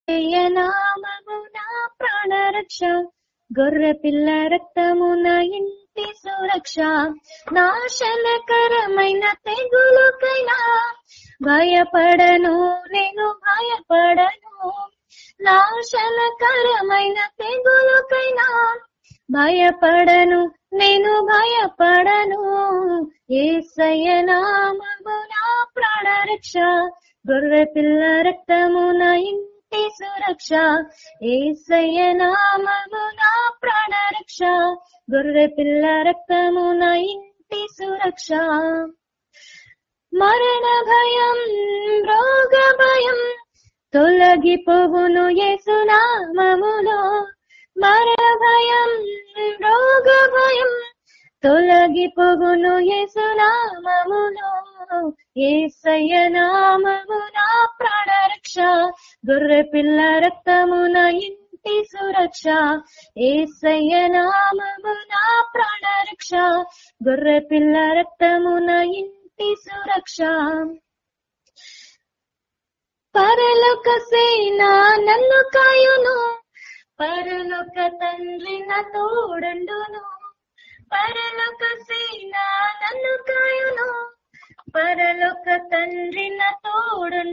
నామము నా ప్రాణరక్ష, గొర్రె పిల్ల రక్తము నా ఇంటి సురక్ష. నాశనకరమైన తెగులుకైనా భయపడను, నేను భయపడను. నాశనకరమైన తెగులుకైనా భయపడను, నేను భయపడను. యేసయ్య నామము నా ప్రాణరక్ష, గొర్రె పిల్ల రక్తము నా ఇంటి సురక్ష. యేసయ్య నామము నా ప్రాణరక్ష, గొర్రె పిల్ల రక్తము నా ఇంటి సురక్ష. మరణ భయం, రోగ భయం తొలగిపోవును యేసు నామములో. మరణ భయం, రోగ భయం తొలగిపోవును యేసు నామములో. యేసయ్య నామము నా ప్రాణరక్ష, గొర్రె పిల్ల రక్తము నా ఇంటి సురక్ష. యేసయ్య నామము నా ప్రాణరక్ష, గొర్రె పిల్ల రక్తము నా ఇంటి సురక్ష. పరలోక సేన నన్ను కాయును, పరలోక తండ్రి నా తోడుండును. పరలోక సేన నన్ను కాయును, పరలోక తండ్రి నా తోడుండును.